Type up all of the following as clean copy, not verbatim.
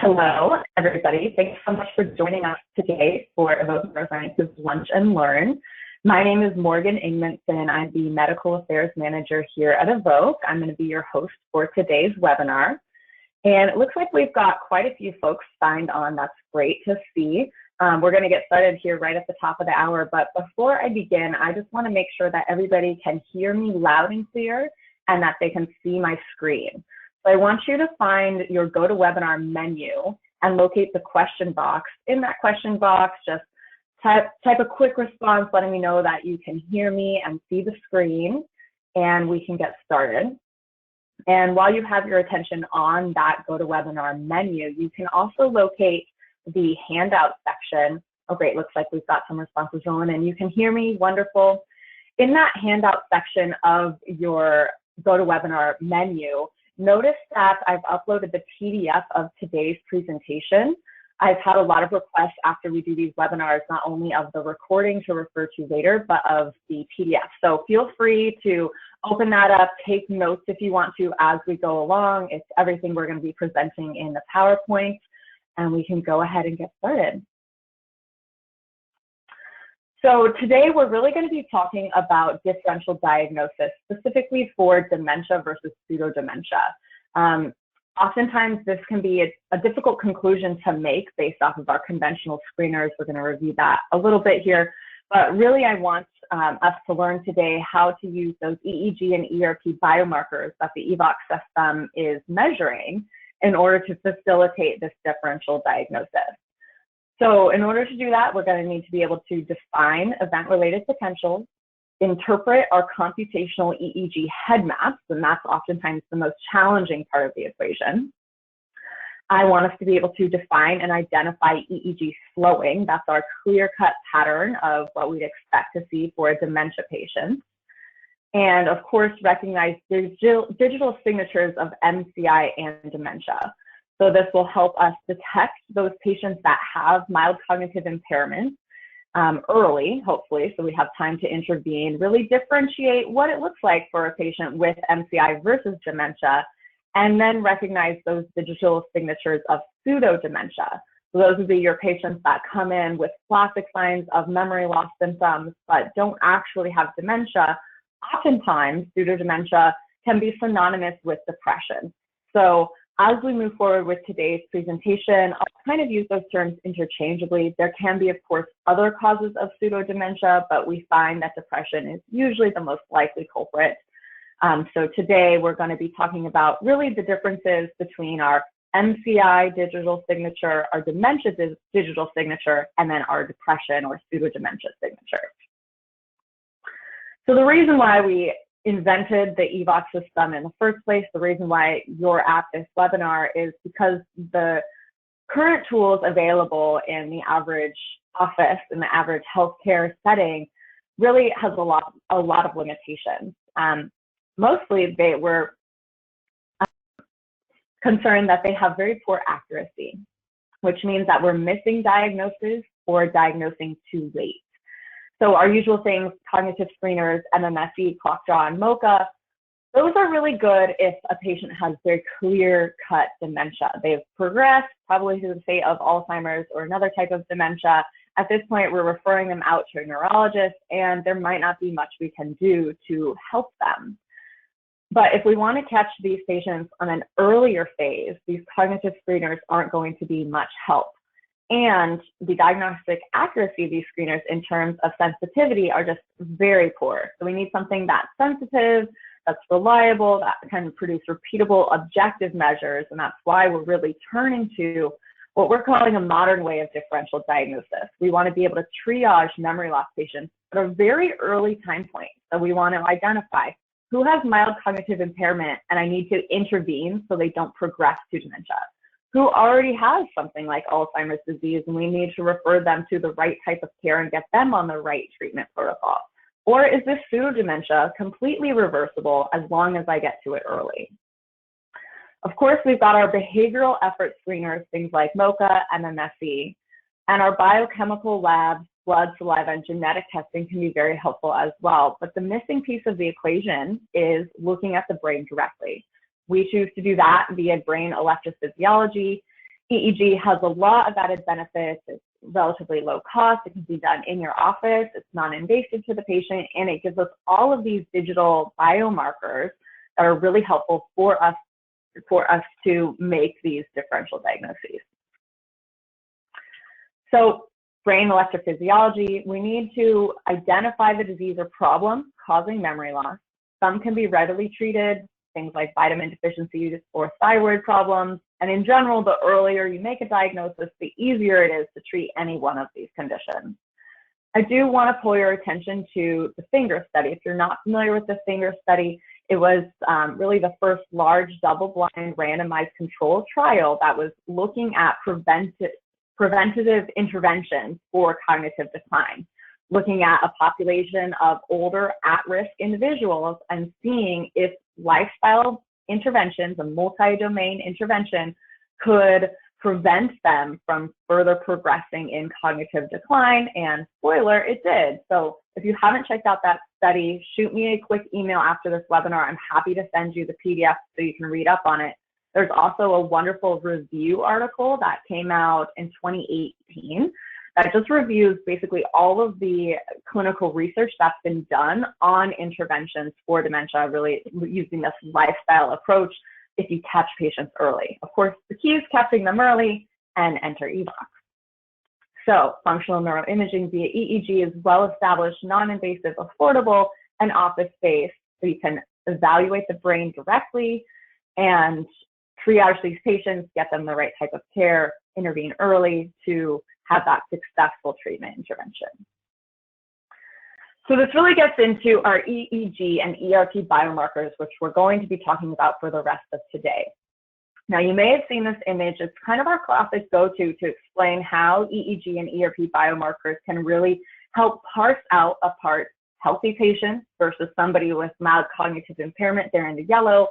Hello, everybody. Thanks so much for joining us today for Evoke Neuroscience's Lunch and Learn. My name is Morgan Edmonson. I'm the Medical Affairs Manager here at Evoke. I'm going to be your host for today's webinar. And it looks like we've got quite a few folks signed on. That's great to see. We're going to get started here right at the top of the hour. But before I begin, I just want to make sure that everybody can hear me loud and clear and that they can see my screen. So I want you to find your GoToWebinar menu and locate the question box. In that question box, just type a quick response letting me know that you can hear me and see the screen, and we can get started. And while you have your attention on that GoToWebinar menu, you can also locate the handout section. Oh, great, looks like we've got some responses rolling in. You can hear me, wonderful. In that handout section of your GoToWebinar menu, notice that I've uploaded the PDF of today's presentation. I've had a lot of requests after we do these webinars, not only of the recording to refer to later, but of the PDF. So feel free to open that up, take notes if you want to as we go along. It's everything we're going to be presenting in the PowerPoint, and we can go ahead and get started. So today we're really going to be talking about differential diagnosis, specifically for dementia versus pseudodementia. Oftentimes this can be a difficult conclusion to make based off of our conventional screeners. We're going to review that a little bit here, but really I want us to learn today how to use those EEG and ERP biomarkers that the Evox system is measuring in order to facilitate this differential diagnosis. So in order to do that, we're going to need to be able to define event-related potentials, interpret our computational EEG head maps, and that's oftentimes the most challenging part of the equation. I want us to be able to define and identify EEG slowing. That's our clear-cut pattern of what we'd expect to see for a dementia patient. And of course, recognize digital signatures of MCI and dementia. So this will help us detect those patients that have mild cognitive impairment early, hopefully, so we have time to intervene, really differentiate what it looks like for a patient with MCI versus dementia, and then recognize those digital signatures of pseudodementia. So those would be your patients that come in with classic signs of memory loss symptoms, but don't actually have dementia. Oftentimes, pseudodementia can be synonymous with depression. So as we move forward with today's presentation, I'll kind of use those terms interchangeably. There can be, of course, other causes of pseudodementia, but we find that depression is usually the most likely culprit. So today we're going to be talking about really the differences between our MCI digital signature, our dementia digital signature, and then our depression or pseudodementia signature. So the reason why we invented the Evox system in the first place, the reason why you're at this webinar is because the current tools available in the average office, in the average healthcare setting, really has a lot of limitations. Mostly they were concerned that they have very poor accuracy, which means that we're missing diagnoses or diagnosing too late. So our usual things, cognitive screeners, MMSE, clock-draw, and MoCA, those are really good if a patient has very clear-cut dementia. They've progressed probably to the state of Alzheimer's or another type of dementia. At this point, we're referring them out to a neurologist, and there might not be much we can do to help them. But if we want to catch these patients on an earlier phase, these cognitive screeners aren't going to be much help. And the diagnostic accuracy of these screeners in terms of sensitivity are just very poor. So we need something that's sensitive, that's reliable, that can produce repeatable objective measures. And that's why we're really turning to what we're calling a modern way of differential diagnosis. We want to be able to triage memory loss patients at a very early time point. So we want to identify who has mild cognitive impairment and I need to intervene so they don't progress to dementia. Who already has something like Alzheimer's disease and we need to refer them to the right type of care and get them on the right treatment protocol? Or is this pseudodementia completely reversible as long as I get to it early? Of course, we've got our behavioral effort screeners, things like MoCA, MMSE, and our biochemical labs, blood, saliva, and genetic testing can be very helpful as well. But the missing piece of the equation is looking at the brain directly. We choose to do that via brain electrophysiology. EEG has a lot of added benefits. It's relatively low cost. It can be done in your office. It's non-invasive to the patient, and it gives us all of these digital biomarkers that are really helpful for us to make these differential diagnoses. So brain electrophysiology, we need to identify the disease or problem causing memory loss. Some can be readily treated, things like vitamin deficiency or thyroid problems. And in general, the earlier you make a diagnosis, the easier it is to treat any one of these conditions. I do want to pull your attention to the FINGER study. If you're not familiar with the FINGER study, it was really the first large double-blind randomized controlled trial that was looking at preventative interventions for cognitive decline, looking at a population of older at-risk individuals and seeing if lifestyle interventions, a multi-domain intervention, could prevent them from further progressing in cognitive decline. And spoiler, it did. So if you haven't checked out that study, shoot me a quick email after this webinar. I'm happy to send you the PDF so you can read up on it. There's also a wonderful review article that came out in 2018 that just reviews basically all of the clinical research that's been done on interventions for dementia, really using this lifestyle approach if you catch patients early. Of course, the key is catching them early and enter Evox. So functional neuroimaging via EEG is well-established, non-invasive, affordable, and office-based, so you can evaluate the brain directly and triage these patients, get them the right type of care, intervene early to have that successful treatment intervention. So this really gets into our EEG and ERP biomarkers, which we're going to be talking about for the rest of today. Now, you may have seen this image. It's kind of our classic go-to to explain how EEG and ERP biomarkers can really help parse apart healthy patients versus somebody with mild cognitive impairment, there in the yellow,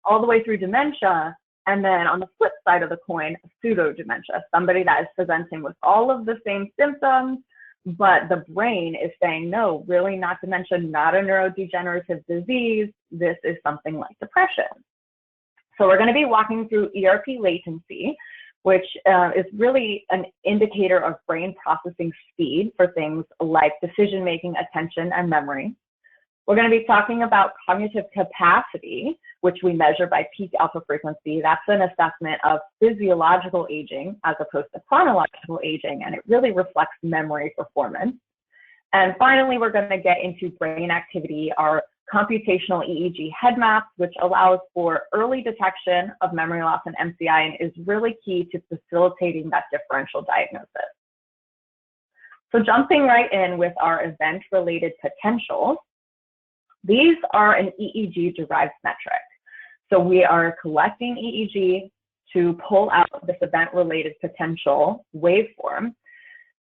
all the way through dementia. And then on the flip side of the coin, pseudodementia, somebody that is presenting with all of the same symptoms, but the brain is saying, no, really not dementia, not a neurodegenerative disease. This is something like depression. So we're going to be walking through ERP latency, which is really an indicator of brain processing speed for things like decision-making, attention, and memory. We're going to be talking about cognitive capacity, which we measure by peak alpha frequency. That's an assessment of physiological aging as opposed to chronological aging, and it really reflects memory performance. And finally, we're going to get into brain activity, our computational EEG head map, which allows for early detection of memory loss and MCI and is really key to facilitating that differential diagnosis. So jumping right in with our event-related potentials, these are an EEG-derived metric. So we are collecting EEG to pull out this event-related potential waveform.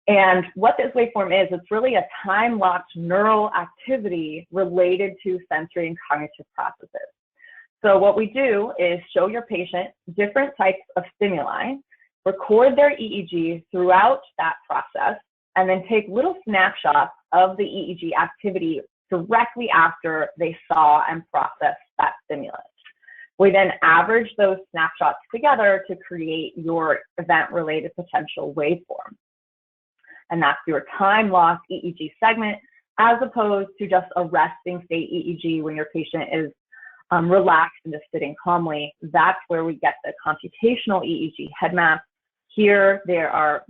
And what this waveform is, it's really a time-locked neural activity related to sensory and cognitive processes. So what we do is show your patient different types of stimuli, record their EEG throughout that process, and then take little snapshots of the EEG activity directly after they saw and processed that stimulus. We then average those snapshots together to create your event-related potential waveform. And that's your time-locked EEG segment, as opposed to just a resting state EEG when your patient is relaxed and just sitting calmly. That's where we get the computational EEG head map. Here, they are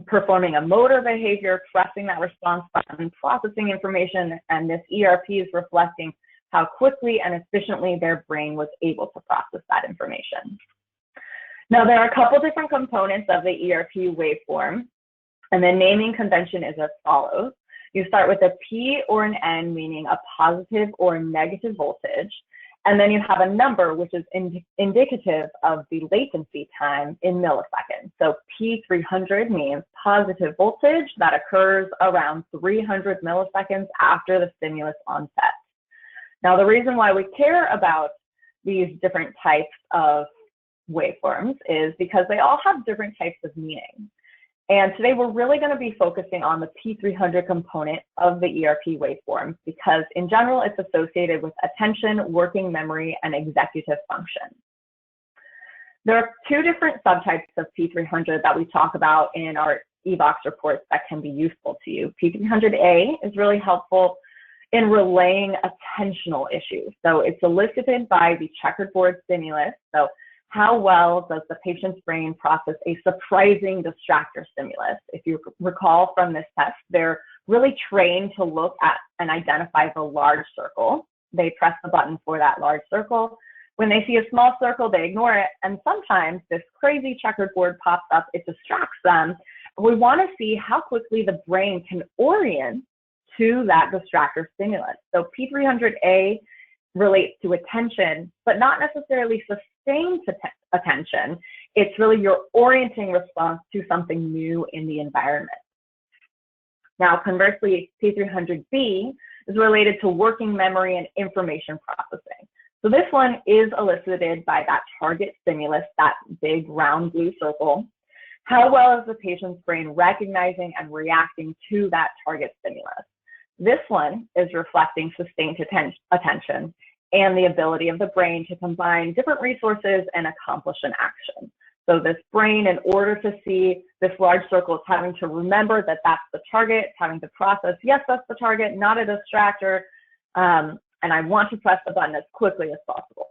performing a motor behavior, pressing that response button, processing information, and this ERP is reflecting how quickly and efficiently their brain was able to process that information. Now, there are a couple different components of the ERP waveform, and the naming convention is as follows. You start with a P or an N, meaning a positive or negative voltage, and then you have a number which is indicative of the latency time in milliseconds. So P300 means positive voltage that occurs around 300 milliseconds after the stimulus onset. Now, the reason why we care about these different types of waveforms is because they all have different types of meaning. And today we're really going to be focusing on the P300 component of the ERP waveform because in general it's associated with attention, working memory, and executive function. There are two different subtypes of P300 that we talk about in our Evox reports that can be useful to you. P300A is really helpful in relaying attentional issues. So it's elicited by the checkerboard stimulus. So how well does the patient's brain process a surprising distractor stimulus? If you recall from this test, they're really trained to look at and identify the large circle. They press the button for that large circle. When they see a small circle, they ignore it. And sometimes this crazy checkered board pops up, it distracts them. We want to see how quickly the brain can orient to that distractor stimulus. So P300A relates to attention, but not necessarily sustained attention. It's really your orienting response to something new in the environment. Now, conversely, P300B is related to working memory and information processing. So this one is elicited by that target stimulus, that big round blue circle. How well is the patient's brain recognizing and reacting to that target stimulus? This one is reflecting sustained attention and the ability of the brain to combine different resources and accomplish an action. So this brain, in order to see this large circle, is having to remember that that's the target, having to process, yes, that's the target, not a distractor, and I want to press the button as quickly as possible.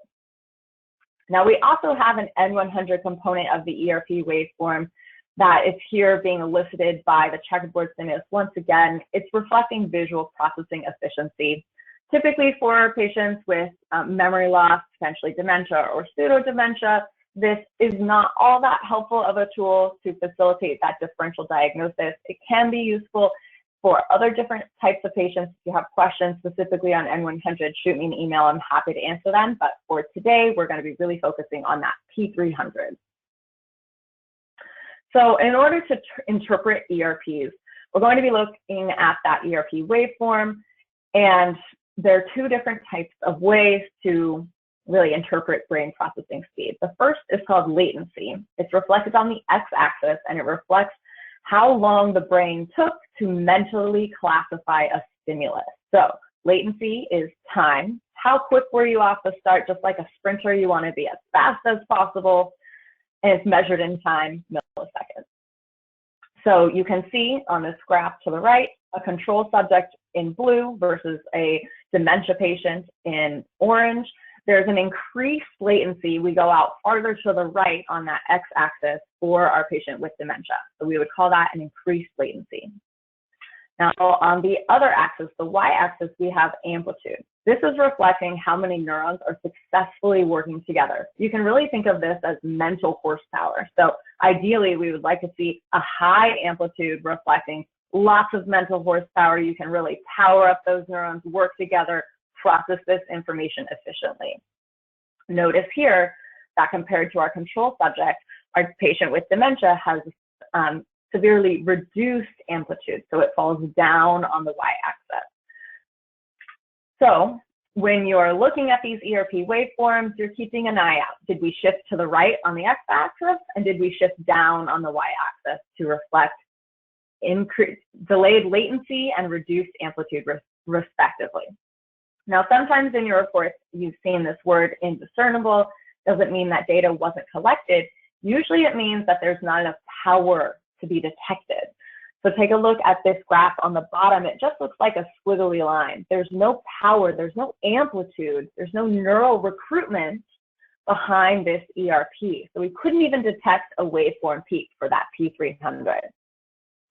Now, we also have an N100 component of the ERP waveform that is here being elicited by the checkerboard stimulus. Once again, it's reflecting visual processing efficiency. Typically for patients with memory loss, potentially dementia or pseudodementia, this is not all that helpful of a tool to facilitate that differential diagnosis. It can be useful for other different types of patients. If you have questions specifically on N100, shoot me an email. I'm happy to answer them. But for today, we're going to be really focusing on that P300. So in order to interpret ERPs, we're going to be looking at that ERP waveform. And there are two different types of ways to really interpret brain processing speed. The first is called latency. It's reflected on the x-axis, and it reflects how long the brain took to mentally classify a stimulus. So latency is time. How quick were you off the start? Just like a sprinter, you want to be as fast as possible, and it's measured in time, milliseconds. So you can see on this graph to the right, a control subject in blue versus a dementia patient in orange. There's an increased latency. We go out farther to the right on that x-axis for our patient with dementia. So we would call that an increased latency. Now on the other axis, the y-axis, we have amplitude. This is reflecting how many neurons are successfully working together. You can really think of this as mental horsepower. So ideally, we would like to see a high amplitude reflecting lots of mental horsepower. You can really power up those neurons, work together, process this information efficiently. Notice here that compared to our control subject, our patient with dementia has severely reduced amplitude, so it falls down on the y-axis. So when you're looking at these ERP waveforms, you're keeping an eye out. Did we shift to the right on the x-axis, and did we shift down on the y-axis to reflect delayed latency and reduced amplitude respectively? Now, sometimes in your reports, you've seen this word indiscernible. Doesn't mean that data wasn't collected. Usually it means that there's not enough power to be detected. So take a look at this graph on the bottom. It just looks like a squiggly line. There's no power, there's no amplitude, there's no neural recruitment behind this ERP. So we couldn't even detect a waveform peak for that P300.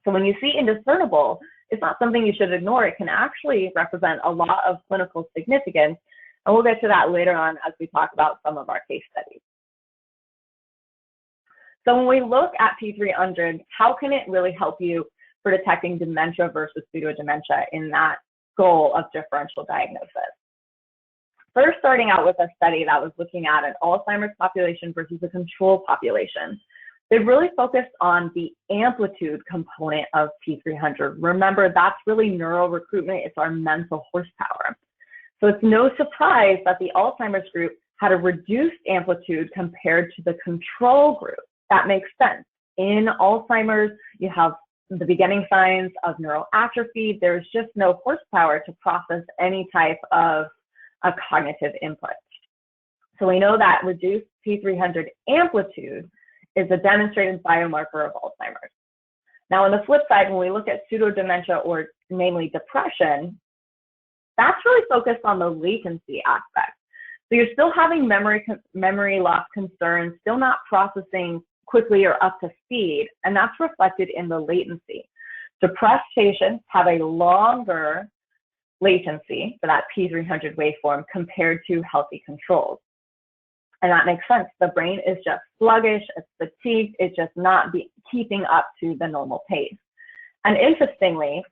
So when you see indiscernible, it's not something you should ignore. It can actually represent a lot of clinical significance. And we'll get to that later on as we talk about some of our case studies. So when we look at P300, how can it really help you for detecting dementia versus pseudodementia in that goal of differential diagnosis? First, starting out with a study that was looking at an Alzheimer's population versus a control population. They really focused on the amplitude component of P300. Remember, that's really neural recruitment. It's our mental horsepower. So it's no surprise that the Alzheimer's group had a reduced amplitude compared to the control group. That makes sense. In Alzheimer's, you have the beginning signs of neural atrophy. There's just no horsepower to process any type of a cognitive input. So we know that reduced P300 amplitude is a demonstrated biomarker of Alzheimer's. Now, on the flip side, when we look at pseudodementia, or namely depression, that's really focused on the latency aspect. So you're still having memory loss concerns, still not processing quickly or up to speed, and that's reflected in the latency. Depressed patients have a longer latency for that P300 waveform compared to healthy controls. And that makes sense. The brain is just sluggish, it's fatigued, it's just not keeping up to the normal pace. And interestingly,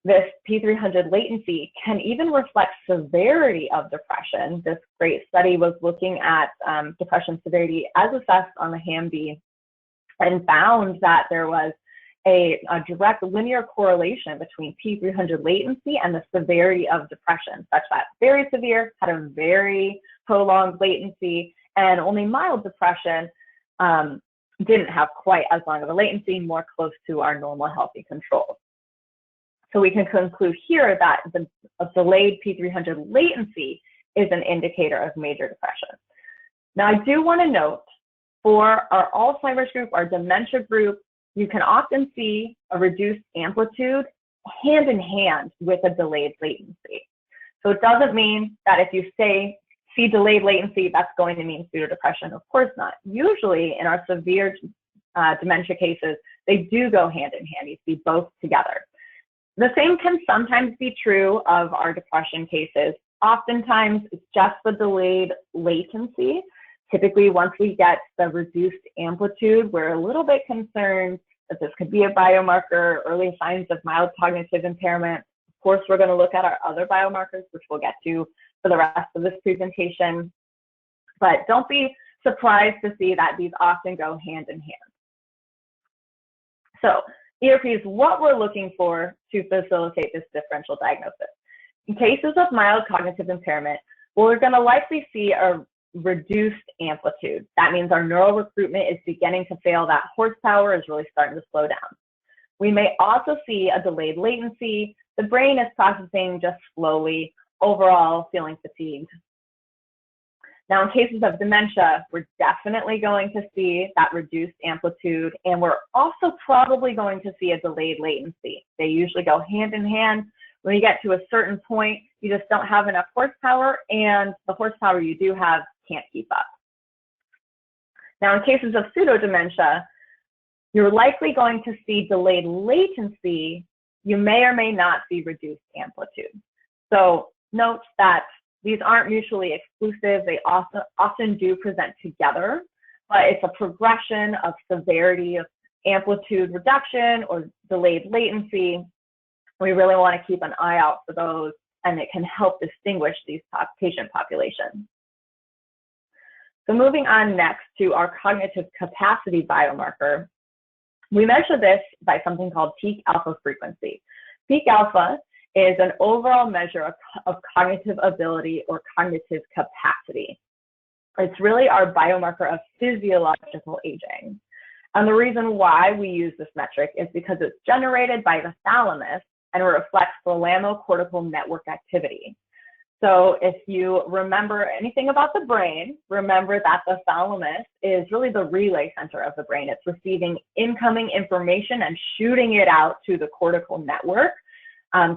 this P300 latency can even reflect severity of depression. This great study was looking at depression severity as assessed on the HAM-D and found that there was a direct linear correlation between P300 latency and the severity of depression, such that very severe had a very prolonged latency, and only mild depression didn't have quite as long of a latency, more close to our normal healthy controls. So we can conclude here that a delayed P300 latency is an indicator of major depression. Now, I do want to note, for our Alzheimer's group, our dementia group, you can often see a reduced amplitude hand in hand with a delayed latency. So it doesn't mean that if you see delayed latency, that's going to mean pseudodepression. Of course not. Usually in our severe dementia cases, they do go hand in hand. You see both together. The same can sometimes be true of our depression cases. Oftentimes, it's just the delayed latency. Typically, once we get the reduced amplitude, we're a little bit concerned that this could be a biomarker, early signs of mild cognitive impairment. Of course, we're going to look at our other biomarkers, which we'll get to for the rest of this presentation. But don't be surprised to see that these often go hand in hand. So ERP is what we're looking for to facilitate this differential diagnosis. In cases of mild cognitive impairment, we're going to likely see a reduced amplitude. That means our neural recruitment is beginning to fail. That horsepower is really starting to slow down. We may also see a delayed latency. The brain is processing just slowly, overall feeling fatigued. Now, in cases of dementia, we're definitely going to see that reduced amplitude, and we're also probably going to see a delayed latency. They usually go hand in hand. When you get to a certain point, you just don't have enough horsepower, and the horsepower you do have can't keep up. Now, in cases of pseudodementia, you're likely going to see delayed latency. You may or may not see reduced amplitude. So note that these aren't mutually exclusive. They often do present together, but it's a progression of severity of amplitude reduction or delayed latency. We really want to keep an eye out for those, and it can help distinguish these patient populations. So moving on next to our cognitive capacity biomarker, we measure this by something called peak alpha frequency. Peak alpha is an overall measure of cognitive ability or cognitive capacity. It's really our biomarker of physiological aging. And the reason why we use this metric is because it's generated by the thalamus and reflects thalamocortical network activity. So if you remember anything about the brain, remember that the thalamus is really the relay center of the brain. It's receiving incoming information and shooting it out to the cortical network,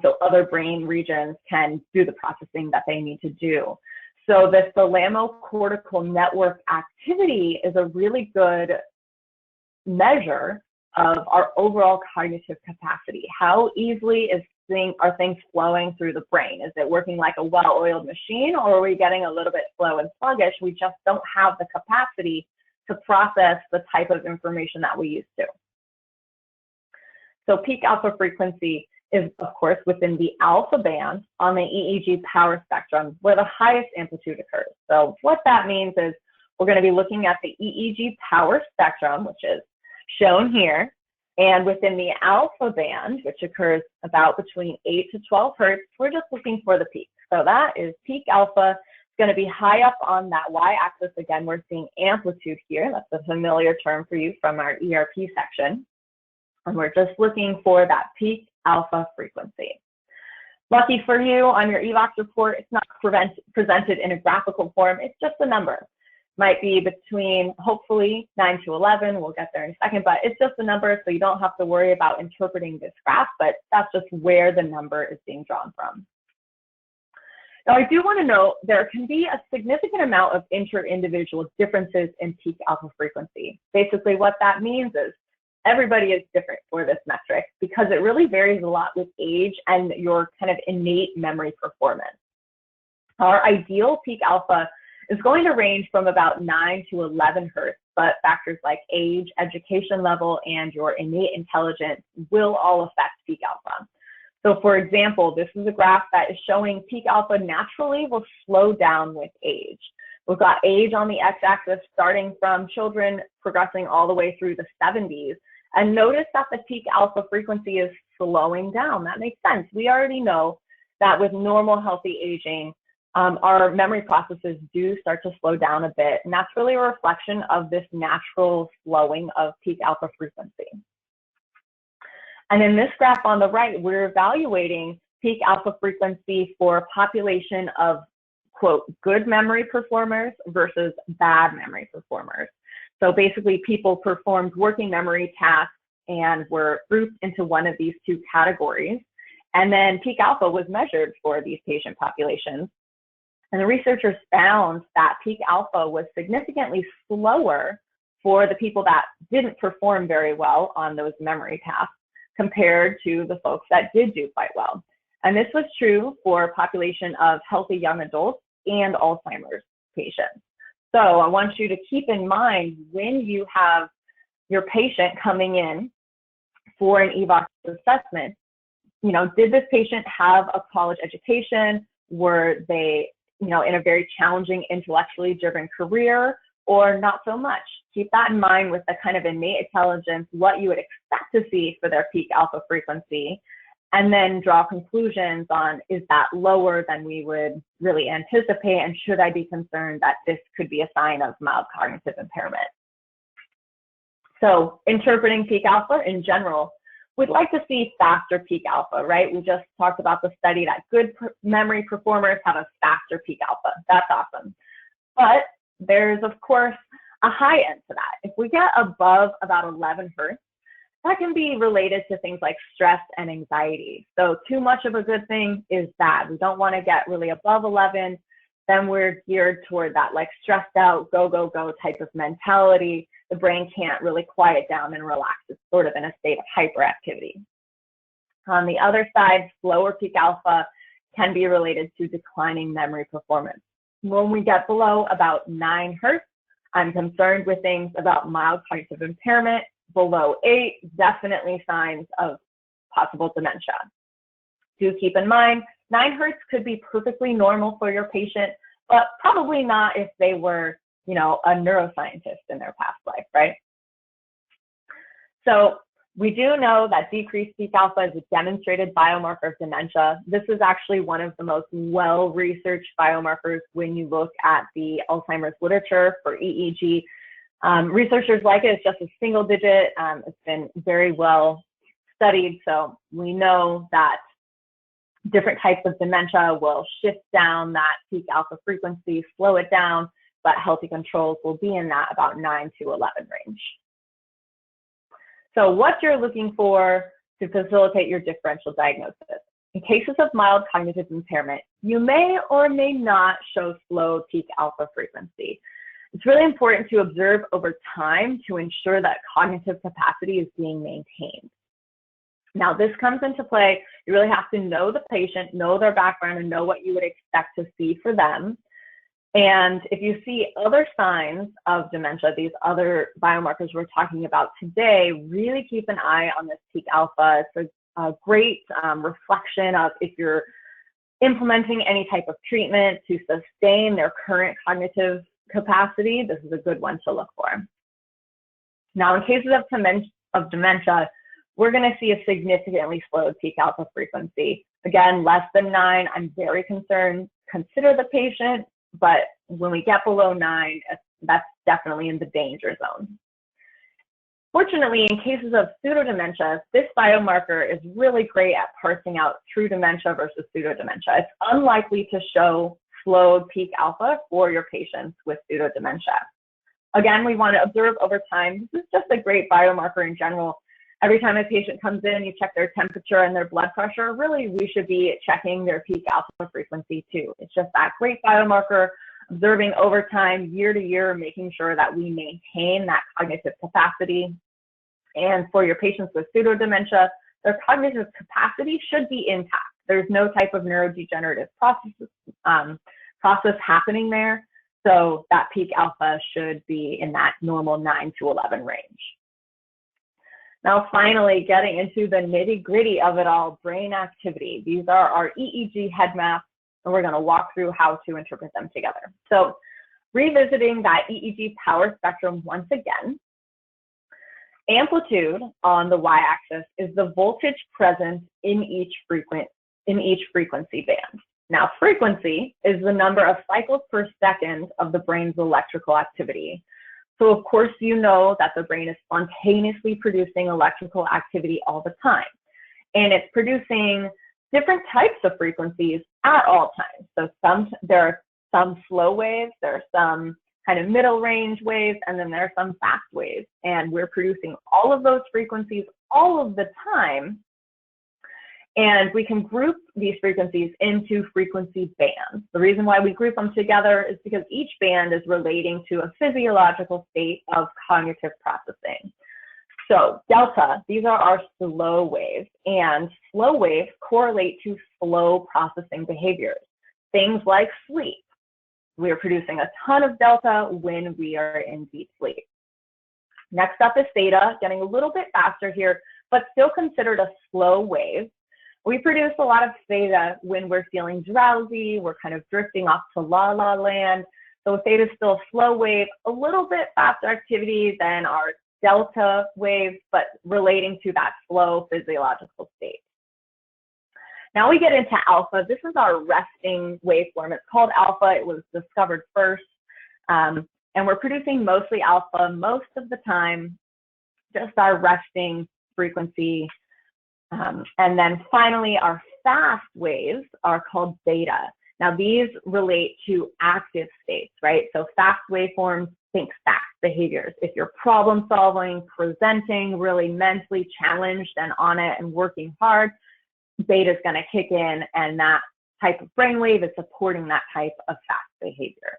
so other brain regions can do the processing that they need to do. So this thalamocortical network activity is a really good measure of our overall cognitive capacity. How easily are things flowing through the brain? Is it working like a well-oiled machine, or are we getting a little bit slow and sluggish? We just don't have the capacity to process the type of information that we used to. So peak alpha frequency is, of course, within the alpha band on the EEG power spectrum where the highest amplitude occurs. So what that means is we're going to be looking at the EEG power spectrum, which is shown here. And within the alpha band, which occurs about between 8 to 12 hertz, we're just looking for the peak. So that is peak alpha. It's going to be high up on that y-axis. Again, we're seeing amplitude here. That's a familiar term for you from our ERP section. And we're just looking for that peak alpha frequency. Lucky for you, on your Evox report, it's not presented in a graphical form. It's just a number. Might be between, hopefully, 9 to 11. We'll get there in a second, but it's just a number, so you don't have to worry about interpreting this graph, but that's just where the number is being drawn from. Now, I do want to note there can be a significant amount of inter-individual differences in peak alpha frequency. Basically, what that means is everybody is different for this metric because it really varies a lot with age and your kind of innate memory performance. Our ideal peak alpha is going to range from about 9 to 11 hertz, but factors like age, education level, and your innate intelligence will all affect peak alpha. So for example, this is a graph that is showing peak alpha naturally will slow down with age. We've got age on the x-axis starting from children progressing all the way through the 70s. And notice that the peak alpha frequency is slowing down. That makes sense. We already know that with normal healthy aging, our memory processes do start to slow down a bit. And that's really a reflection of this natural slowing of peak alpha frequency. And in this graph on the right, we're evaluating peak alpha frequency for a population of, quote, good memory performers versus bad memory performers. So basically, people performed working memory tasks and were grouped into one of these two categories. And then peak alpha was measured for these patient populations. And the researchers found that peak alpha was significantly slower for the people that didn't perform very well on those memory tasks compared to the folks that did do quite well. And this was true for a population of healthy young adults and Alzheimer's patients. So I want you to keep in mind when you have your patient coming in for an Evox assessment, you know, did this patient have a college education? Were they, you know, in a very challenging, intellectually driven career, or not so much? Keep that in mind with the kind of innate intelligence, what you would expect to see for their peak alpha frequency, and then draw conclusions on, is that lower than we would really anticipate, and should I be concerned that this could be a sign of mild cognitive impairment? So interpreting peak alpha in general, we'd like to see faster peak alpha, right? We just talked about the study that good memory performers have a faster peak alpha. That's awesome. But there's, of course, a high end to that. If we get above about 11 hertz, that can be related to things like stress and anxiety. So too much of a good thing is bad. We don't want to get really above 11. Then we're geared toward that like stressed out, go, go, go type of mentality. The brain can't really quiet down and relax. It's sort of in a state of hyperactivity. On the other side, slower peak alpha can be related to declining memory performance. When we get below about 9 hertz, I'm concerned with things about mild cognitive impairment. Below 8, definitely signs of possible dementia. Do keep in mind, 9 hertz could be perfectly normal for your patient, but probably not if they were, you know, a neuroscientist in their past life, right? So we do know that decreased peak alpha is a demonstrated biomarker of dementia. This is actually one of the most well-researched biomarkers when you look at the Alzheimer's literature for EEG. Researchers like it. It's just a single digit. It's been very well studied. So we know that different types of dementia will shift down that peak alpha frequency, slow it down, but healthy controls will be in that about 9 to 11 range. So what you're looking for to facilitate your differential diagnosis. In cases of mild cognitive impairment, you may or may not show slow peak alpha frequency. It's really important to observe over time to ensure that cognitive capacity is being maintained. Now, this comes into play. You really have to know the patient, know their background, and know what you would expect to see for them. And if you see other signs of dementia, these other biomarkers we're talking about today, really keep an eye on this peak alpha. It's a great reflection of if you're implementing any type of treatment to sustain their current cognitive capacity. This is a good one to look for. Now, in cases of dementia, we're going to see a significantly slowed peak alpha frequency. Again, less than 9, I'm very concerned. Consider the patient, but when we get below 9, that's definitely in the danger zone. Fortunately, in cases of pseudodementia, this biomarker is really great at parsing out true dementia versus pseudodementia. It's unlikely to show slowed peak alpha for your patients with pseudodementia. Again, we want to observe over time. This is just a great biomarker in general. Every time a patient comes in, you check their temperature and their blood pressure. Really, we should be checking their peak alpha frequency too. It's just that great biomarker, observing over time, year to year, making sure that we maintain that cognitive capacity. And for your patients with pseudodementia, their cognitive capacity should be intact. There's no type of neurodegenerative process happening there. So that peak alpha should be in that normal 9 to 11 range. Now, finally, getting into the nitty-gritty of it all, brain activity. These are our EEG head maps, and we're going to walk through how to interpret them together. So revisiting that EEG power spectrum once again, amplitude on the y-axis is the voltage present in each frequency band. Now, frequency is the number of cycles per second of the brain's electrical activity. So of course, you know that the brain is spontaneously producing electrical activity all the time. And it's producing different types of frequencies at all times. So there are some slow waves, there are some kind of middle range waves, and then there are some fast waves. And we're producing all of those frequencies all of the time. And we can group these frequencies into frequency bands. The reason why we group them together is because each band is relating to a physiological state of cognitive processing. So delta, these are our slow waves, and slow waves correlate to slow processing behaviors. Things like sleep. We are producing a ton of delta when we are in deep sleep. Next up is theta, getting a little bit faster here, but still considered a slow wave. We produce a lot of theta when we're feeling drowsy, we're kind of drifting off to la-la land. So theta is still a slow wave, a little bit faster activity than our delta waves, but relating to that slow physiological state. Now we get into alpha. This is our resting waveform. It's called alpha. It was discovered first. And we're producing mostly alpha most of the time, just our resting frequency. And then finally, our fast waves are called beta. Now these relate to active states, right? So fast waveforms, think fast behaviors. If you're problem solving, presenting, really mentally challenged and on it and working hard, beta is going to kick in, and that type of brainwave is supporting that type of fast behavior.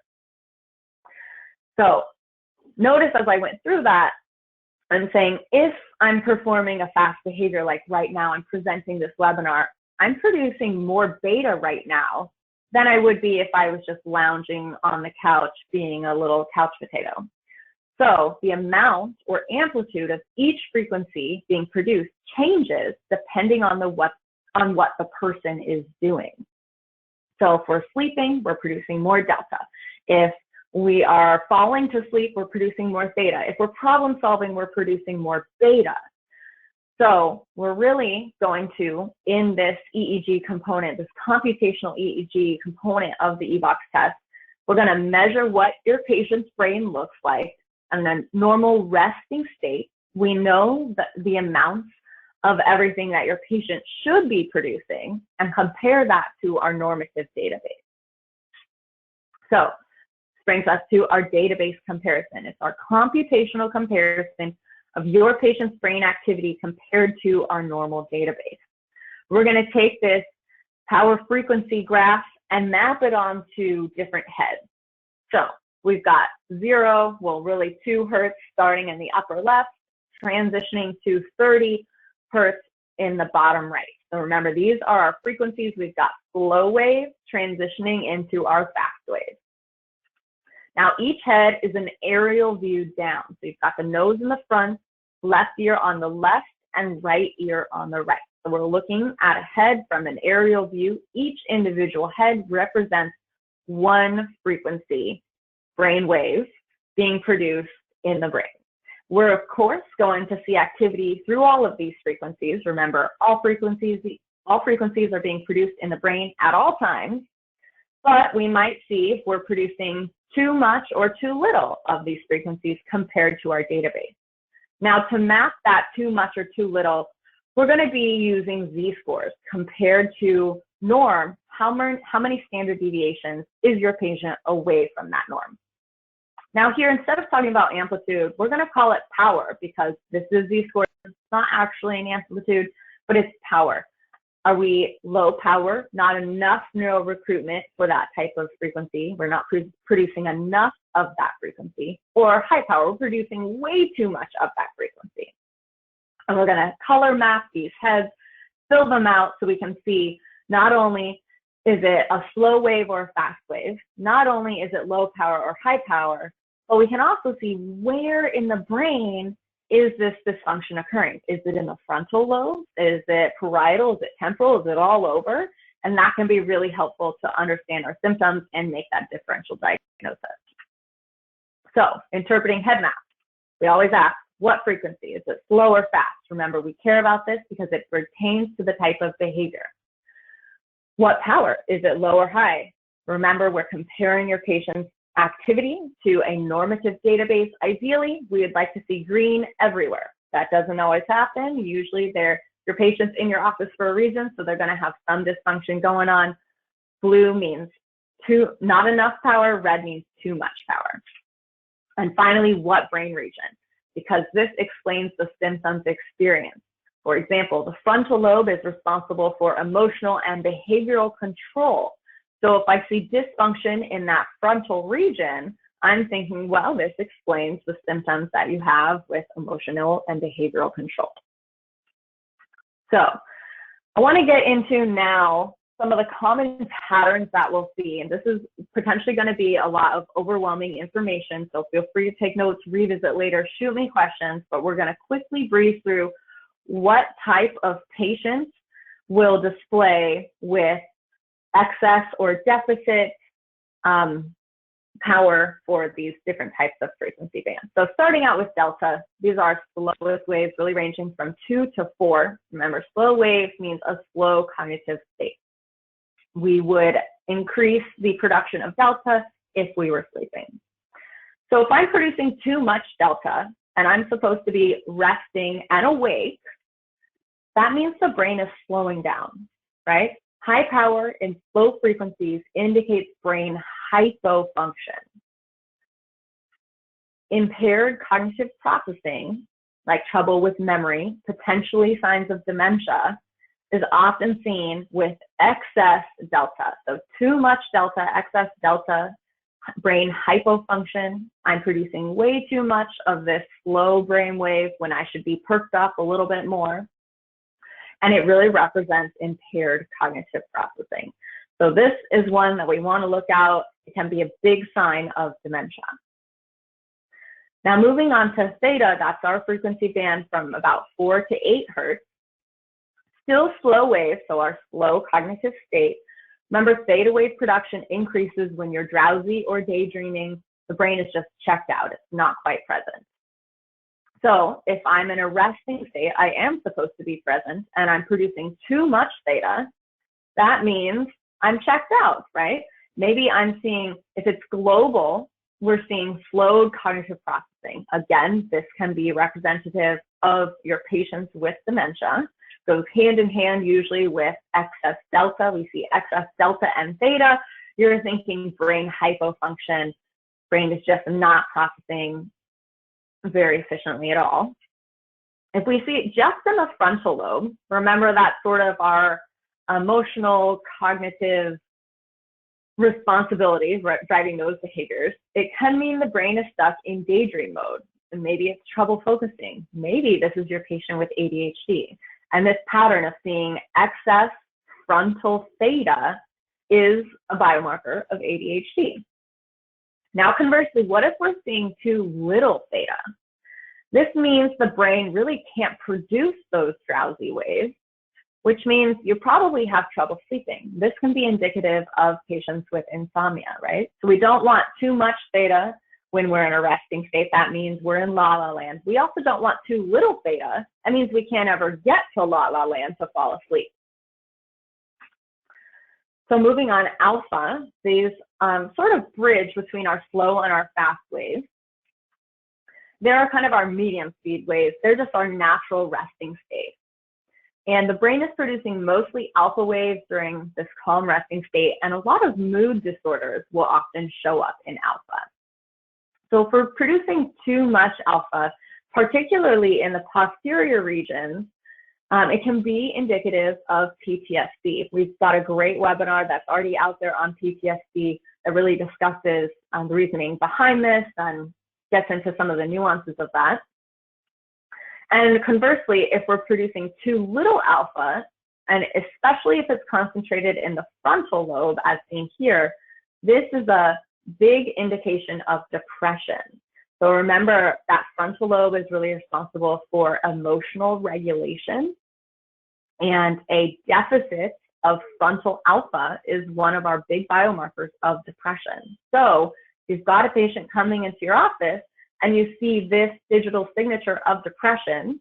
So notice as I went through that, I'm saying if I'm performing a fast behavior, like right now I'm presenting this webinar, I'm producing more beta right now than I would be if I was just lounging on the couch being a little couch potato. So the amount or amplitude of each frequency being produced changes depending on what the person is doing. So if we're sleeping, we're producing more delta. If we are falling to sleep, we're producing more theta. If we're problem solving, we're producing more beta. So we're really going to, in this EEG component, this computational EEG component of the Evox test, we're going to measure what your patient's brain looks like in a normal resting state. We know that the amounts of everything that your patient should be producing and compare that to our normative database. So this brings us to our database comparison. It's our computational comparison of your patient's brain activity compared to our normal database. We're going to take this power frequency graph and map it onto different heads. So we've got 0, well, really 2 hertz starting in the upper left, transitioning to 30 hertz in the bottom right. So remember, these are our frequencies. We've got slow waves transitioning into our fast waves. Now, each head is an aerial view down. So you've got the nose in the front, left ear on the left, and right ear on the right. So we're looking at a head from an aerial view. Each individual head represents one frequency brain wave being produced in the brain. We're, of course, going to see activity through all of these frequencies. Remember, all frequencies are being produced in the brain at all times, but we might see if we're producing too much or too little of these frequencies compared to our database. Now, to map that too much or too little, we're going to be using z-scores compared to norm. How many standard deviations is your patient away from that norm? Now here, instead of talking about amplitude, we're going to call it power, because this is z-score. It's not actually an amplitude, but it's power. Are we low power, not enough neural recruitment for that type of frequency? We're not producing enough of that frequency. Or high power, we're producing way too much of that frequency. And we're going to color map these heads, fill them out so we can see not only is it a slow wave or a fast wave, not only is it low power or high power, but we can also see where in the brain is this dysfunction occurring. Is it in the frontal lobe? Is it parietal? Is it temporal? Is it all over? And that can be really helpful to understand our symptoms and make that differential diagnosis. So, interpreting head maps, we always ask, what frequency? Is it slow or fast? Remember, we care about this because it pertains to the type of behavior. What power? Is it low or high? Remember, we're comparing your patient's activity to a normative database. Ideally, we would like to see green everywhere. That doesn't always happen. Usually your patient's in your office for a reason, so they're going to have some dysfunction going on. Blue means not enough power. Red means too much power. And finally, what brain region? Because this explains the symptoms experience. For example, the frontal lobe is responsible for emotional and behavioral control. So if I see dysfunction in that frontal region, I'm thinking, well, this explains the symptoms that you have with emotional and behavioral control. So I want to get into now some of the common patterns that we'll see. And this is potentially going to be a lot of overwhelming information, so feel free to take notes, revisit later, shoot me questions, but we're going to quickly breeze through what type of patients will display with excess or deficit power for these different types of frequency bands. So starting out with delta, these are slowest waves, really ranging from 2 to 4. Remember, slow waves means a slow cognitive state. We would increase the production of delta if we were sleeping. So if I'm producing too much delta and I'm supposed to be resting and awake, that means the brain is slowing down, right? High power in slow frequencies indicates brain hypofunction. Impaired cognitive processing, like trouble with memory, potentially signs of dementia, is often seen with excess delta. So too much delta, excess delta, brain hypofunction. I'm producing way too much of this slow brain wave when I should be perked up a little bit more. And it really represents impaired cognitive processing. So this is one that we want to look out. It can be a big sign of dementia. Now moving on to theta, that's our frequency band from about 4 to 8 hertz. Still slow waves, so our slow cognitive state. Remember, theta wave production increases when you're drowsy or daydreaming. The brain is just checked out. It's not quite present. So if I'm in a resting state, I am supposed to be present, and I'm producing too much theta. That means I'm checked out, right? Maybe I'm seeing, if it's global, we're seeing slowed cognitive processing. Again, this can be representative of your patients with dementia. Goes hand in hand usually with excess delta. We see excess delta and theta. You're thinking brain hypofunction. Brain is just not processing very efficiently at all. If we see it just in the frontal lobe, remember that's sort of our emotional, cognitive responsibilities, driving those behaviors. It can mean the brain is stuck in daydream mode, and maybe it's trouble focusing. Maybe this is your patient with ADHD. And this pattern of seeing excess frontal theta is a biomarker of ADHD. Now, conversely, what if we're seeing too little theta? This means the brain really can't produce those drowsy waves, which means you probably have trouble sleeping. This can be indicative of patients with insomnia, right? So we don't want too much theta when we're in a resting state. That means we're in la-la land. We also don't want too little theta. That means we can't ever get to la-la land to fall asleep. So moving on, alpha, these sort of bridge between our slow and our fast waves. they're kind of our medium speed waves. They're just our natural resting state. And the brain is producing mostly alpha waves during this calm resting state, and a lot of mood disorders will often show up in alpha. So if we're producing too much alpha, particularly in the posterior regions, it can be indicative of PTSD. We've got a great webinar that's already out there on PTSD that really discusses the reasoning behind this and gets into some of the nuances of that. And conversely, if we're producing too little alpha, and especially if it's concentrated in the frontal lobe, as seen here, this is a big indication of depression. So remember that frontal lobe is really responsible for emotional regulation, and a deficit of frontal alpha is one of our big biomarkers of depression. So if you've got a patient coming into your office and you see this digital signature of depression,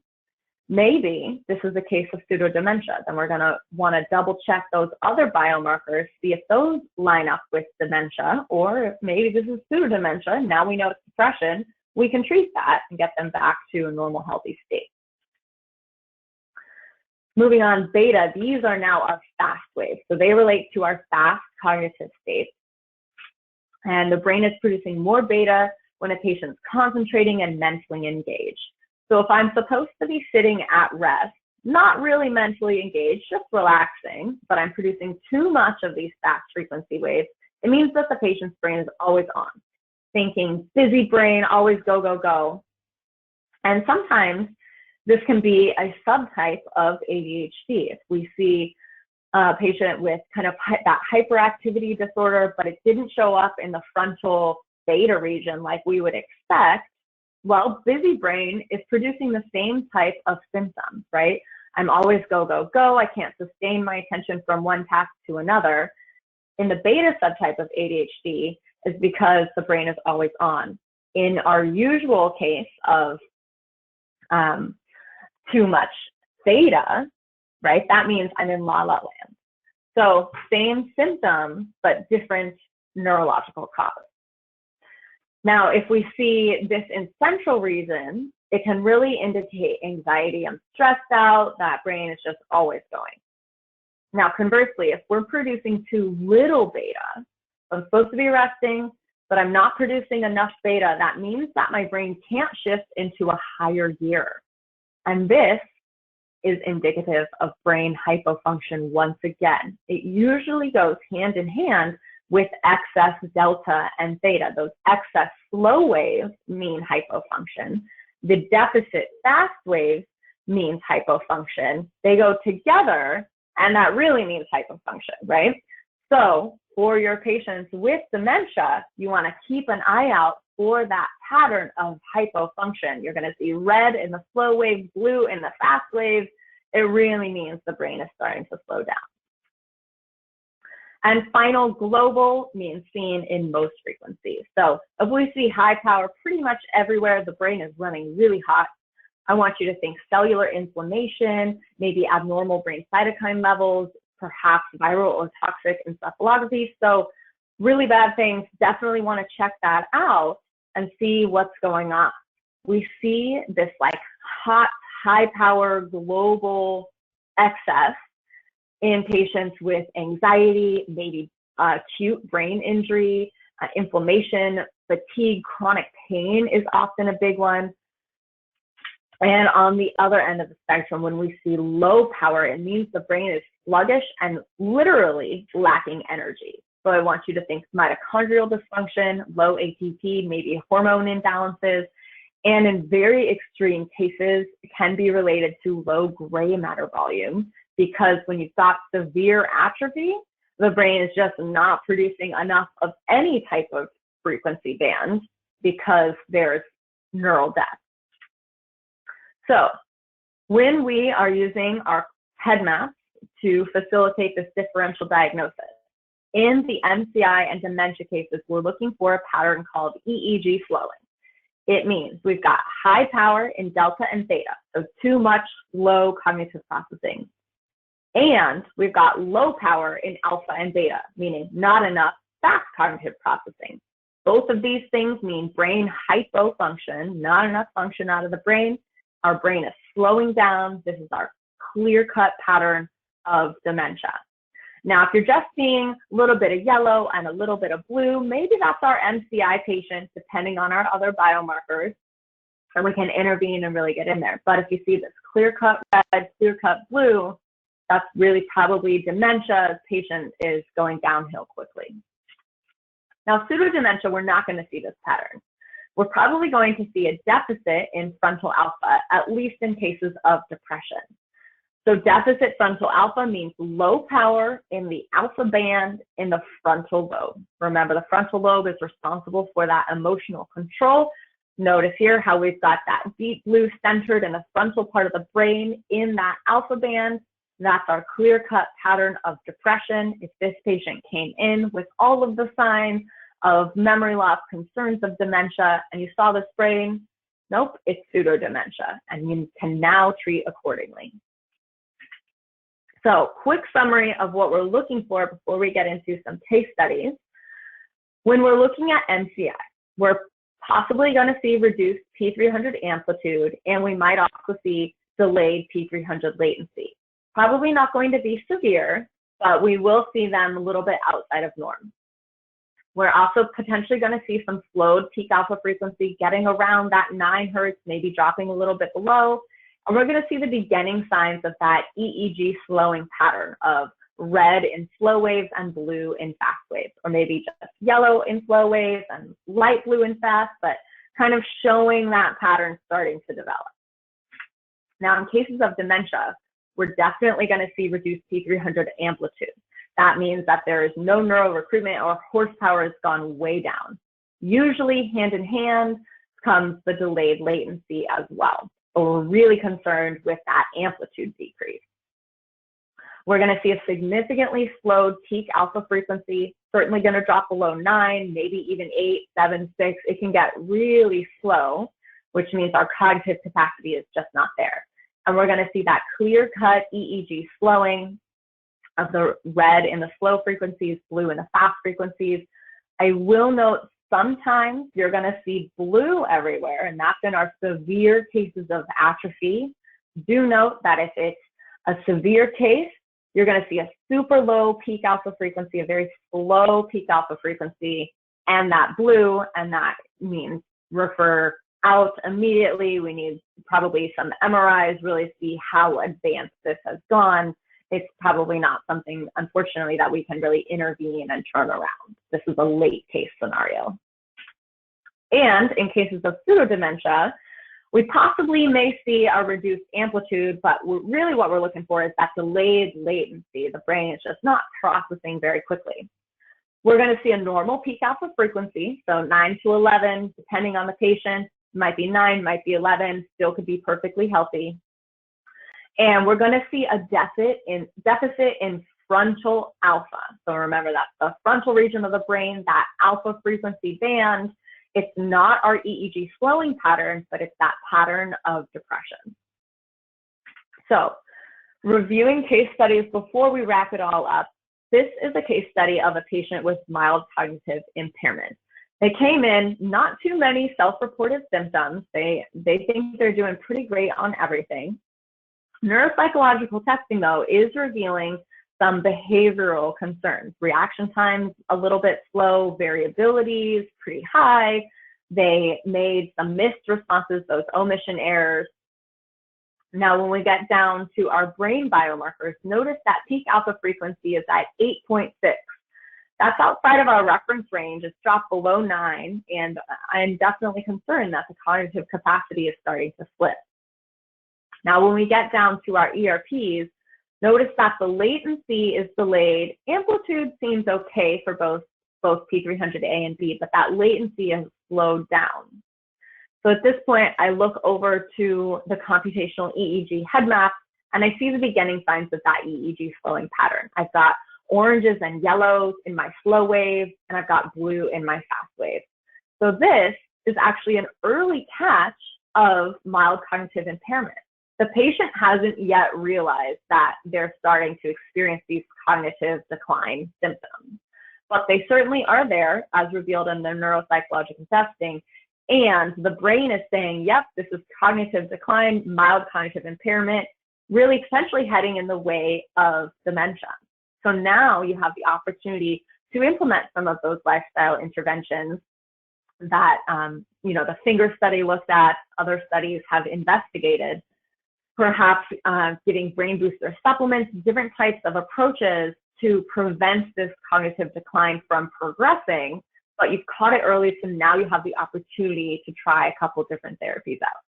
maybe this is a case of pseudodementia. Then we're gonna wanna double check those other biomarkers, see if those line up with dementia, or if maybe this is pseudodementia, now we know it's depression, we can treat that and get them back to a normal, healthy state. Moving on, beta, these are now our fast waves. So they relate to our fast cognitive states. And the brain is producing more beta when a patient's concentrating and mentally engaged. So if I'm supposed to be sitting at rest, not really mentally engaged, just relaxing, but I'm producing too much of these fast frequency waves, it means that the patient's brain is always on, thinking, busy brain, always go, go, go. And sometimes this can be a subtype of ADHD. If we see a patient with kind of that hyperactivity disorder, but it didn't show up in the frontal beta region like we would expect, well, busy brain is producing the same type of symptoms, right? I'm always go, go, go. I can't sustain my attention from one task to another. In the beta subtype of ADHD is because the brain is always on. In our usual case of too much theta, right? That means I'm in la la land. So same symptoms, but different neurological cause. Now, if we see this in central region, it can really indicate anxiety. I'm stressed out, that brain is just always going. Now, conversely, if we're producing too little beta, I'm supposed to be resting, but I'm not producing enough beta, that means that my brain can't shift into a higher gear. And this is indicative of brain hypofunction once again. It usually goes hand in hand with excess delta and theta. Those excess slow waves mean hypofunction. The deficit fast waves means hypofunction. They go together, and that really means hypofunction, right? So for your patients with dementia, you want to keep an eye out for that pattern of hypofunction. You're going to see red in the slow waves, blue in the fast waves. It really means the brain is starting to slow down. And final, global means seen in most frequencies. So if we see high power pretty much everywhere, the brain is running really hot, I want you to think cellular inflammation, maybe abnormal brain cytokine levels, perhaps viral or toxic encephalopathy. So really bad things, definitely want to check that out and see what's going on. We see this like hot, high power global excess in patients with anxiety, maybe acute brain injury, inflammation, fatigue, chronic pain is often a big one. And on the other end of the spectrum, when we see low power, it means the brain is sluggish and literally lacking energy. So I want you to think mitochondrial dysfunction, low ATP, maybe hormone imbalances, and in very extreme cases, it can be related to low gray matter volume, because when you've got severe atrophy, the brain is just not producing enough of any type of frequency band because there's neural death. So when we are using our head maps to facilitate this differential diagnosis, in the MCI and dementia cases, we're looking for a pattern called EEG slowing. It means we've got high power in delta and theta, so too much low cognitive processing. And we've got low power in alpha and beta, meaning not enough fast cognitive processing. Both of these things mean brain hypofunction, not enough function out of the brain. Our brain is slowing down. This is our clear-cut pattern of dementia. Now, if you're just seeing a little bit of yellow and a little bit of blue, maybe that's our MCI patient, depending on our other biomarkers, and we can intervene and really get in there. But if you see this clear-cut red, clear-cut blue, that's really probably dementia. The patient is going downhill quickly. Now, pseudodementia, we're not going to see this pattern. We're probably going to see a deficit in frontal alpha, at least in cases of depression. So deficit frontal alpha means low power in the alpha band in the frontal lobe. Remember, the frontal lobe is responsible for that emotional control. Notice here how we've got that deep blue centered in the frontal part of the brain in that alpha band. That's our clear-cut pattern of depression. If this patient came in with all of the signs of memory loss, concerns of dementia, and you saw this brain, nope, it's pseudodementia, and you can now treat accordingly. So, quick summary of what we're looking for before we get into some case studies. When we're looking at MCI, we're possibly going to see reduced P300 amplitude, and we might also see delayed P300 latency. Probably not going to be severe, but we will see them a little bit outside of norm. We're also potentially going to see some slowed peak alpha frequency getting around that 9 hertz, maybe dropping a little bit below. And we're going to see the beginning signs of that EEG slowing pattern of red in slow waves and blue in fast waves, or maybe just yellow in slow waves and light blue in fast, but kind of showing that pattern starting to develop. Now, in cases of dementia, we're definitely going to see reduced P300 amplitude. That means that there is no neural recruitment or horsepower has gone way down. Usually hand in hand comes the delayed latency as well. But we're really concerned with that amplitude decrease. We're going to see a significantly slowed peak alpha frequency, certainly going to drop below 9, maybe even 8, 7, 6. It can get really slow, which means our cognitive capacity is just not there. And we're going to see that clear-cut EEG slowing of the red in the slow frequencies, blue in the fast frequencies. I will note sometimes you're going to see blue everywhere, and that's in our severe cases of atrophy. Do note that if it's a severe case, you're going to see a super low peak alpha frequency, a very slow peak alpha frequency, and that blue, and that means refer out immediately. We need probably some MRIs, really see how advanced this has gone. It's probably not something, unfortunately, that we can really intervene and turn around. This is a late case scenario. And in cases of pseudodementia, we possibly may see a reduced amplitude, but really what we're looking for is that delayed latency. The brain is just not processing very quickly. We're going to see a normal peak alpha frequency, so 9 to 11, depending on the patient. Might be 9, might be 11, still could be perfectly healthy. And we're going to see a deficit in frontal alpha. So remember, that's the frontal region of the brain, that alpha frequency band. It's not our EEG slowing pattern, but it's that pattern of depression. So reviewing case studies before we wrap it all up, this is a case study of a patient with mild cognitive impairment. They came in, not too many self-reported symptoms. They think they're doing pretty great on everything. Neuropsychological testing, though, is revealing some behavioral concerns. Reaction times a little bit slow, variability is pretty high. They made some missed responses, those omission errors. Now, when we get down to our brain biomarkers, notice that peak alpha frequency is at 8.6. That's outside of our reference range. It's dropped below 9, and I'm definitely concerned that the cognitive capacity is starting to slip. Now, when we get down to our ERPs, notice that the latency is delayed. Amplitude seems okay for both P300A and B, but that latency has slowed down. So at this point, I look over to the computational EEG head map, and I see the beginning signs of that EEG slowing pattern. I've got oranges and yellows in my slow wave, and I've got blue in my fast wave. So this is actually an early catch of mild cognitive impairment. The patient hasn't yet realized that they're starting to experience these cognitive decline symptoms. but they certainly are there as revealed in their neuropsychological testing. And the brain is saying, yep, this is cognitive decline, mild cognitive impairment, really potentially heading in the way of dementia. So now you have the opportunity to implement some of those lifestyle interventions that, the finger study looked at, other studies have investigated, perhaps giving brain booster supplements, different types of approaches to prevent this cognitive decline from progressing, but you've caught it early, so now you have the opportunity to try a couple different therapies out.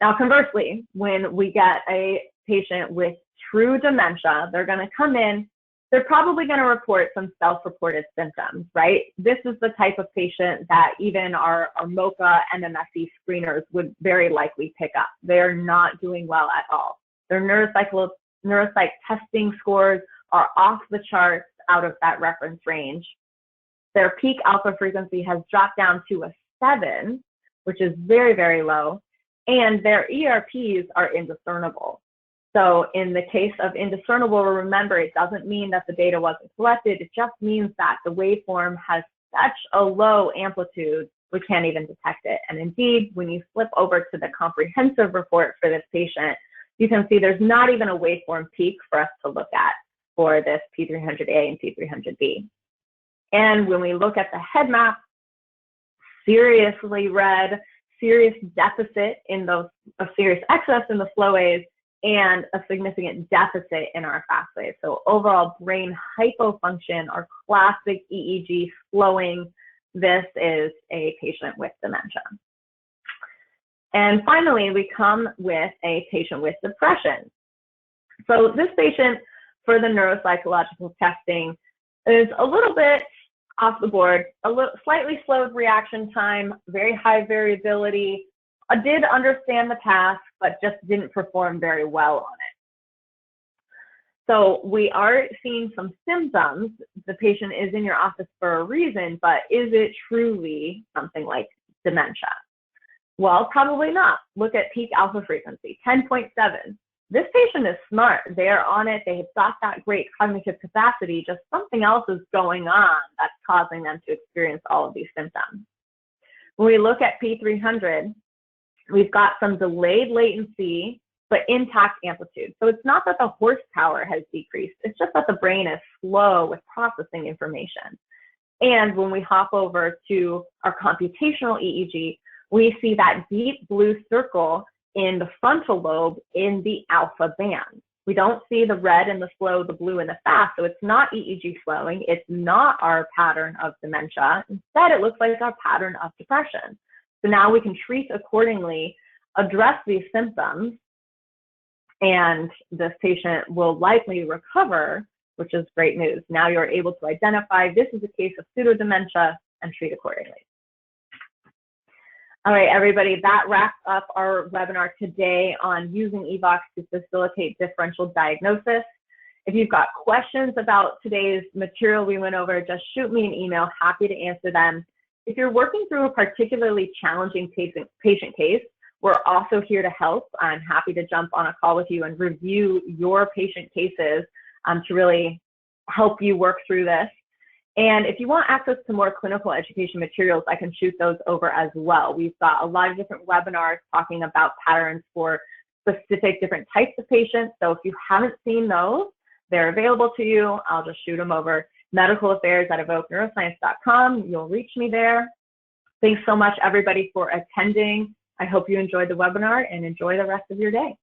Now, conversely, when we get a patient with true dementia, they're going to come in, they're probably going to report some self-reported symptoms, right? This is the type of patient that even our MoCA MMSE screeners would very likely pick up. They're not doing well at all. Their neuropsych testing scores are off the charts out of that reference range. Their peak alpha frequency has dropped down to a 7, which is very, very low, and their ERPs are indiscernible. So in the case of indiscernible, remember, it doesn't mean that the data wasn't collected. It just means that the waveform has such a low amplitude, we can't even detect it. And indeed, when you flip over to the comprehensive report for this patient, you can see there's not even a waveform peak for us to look at for this P300A and P300B. And when we look at the head map, seriously red, serious deficit in those, a serious excess in the floways, and a significant deficit in our fastwaves. So overall brain hypofunction, our classic EEG slowing, this is a patient with dementia. And finally, we come with a patient with depression. So this patient, for the neuropsychological testing, is a little bit off the board, a little slightly slowed reaction time, very high variability, did understand the task, but just didn't perform very well on it. So we are seeing some symptoms. The patient is in your office for a reason, but is it truly something like dementia? Well, probably not. Look at peak alpha frequency, 10.7. This patient is smart. They are on it. They have got that great cognitive capacity. Just something else is going on that's causing them to experience all of these symptoms. When we look at P300, we've got some delayed latency, but intact amplitude. So it's not that the horsepower has decreased. It's just that the brain is slow with processing information. And when we hop over to our computational EEG, we see that deep blue circle in the frontal lobe in the alpha band. We don't see the red and the slow, the blue and the fast. So it's not EEG slowing. It's not our pattern of dementia. Instead, it looks like our pattern of depression. So now we can treat accordingly, address these symptoms, and this patient will likely recover, which is great news. Now you're able to identify this is a case of pseudodementia and treat accordingly. All right, everybody, that wraps up our webinar today on using Evox to facilitate differential diagnosis. If you've got questions about today's material we went over, just shoot me an email, happy to answer them. If you're working through a particularly challenging patient case, we're also here to help. I'm happy to jump on a call with you and review your patient cases to really help you work through this. And if you want access to more clinical education materials, I can shoot those over as well. We've got a lot of different webinars talking about patterns for specific different types of patients. So if you haven't seen those, they're available to you. I'll just shoot them over. medicalaffairs@evokeneuroscience.com. You'll reach me there. Thanks so much, everybody, for attending. I hope you enjoyed the webinar and enjoy the rest of your day.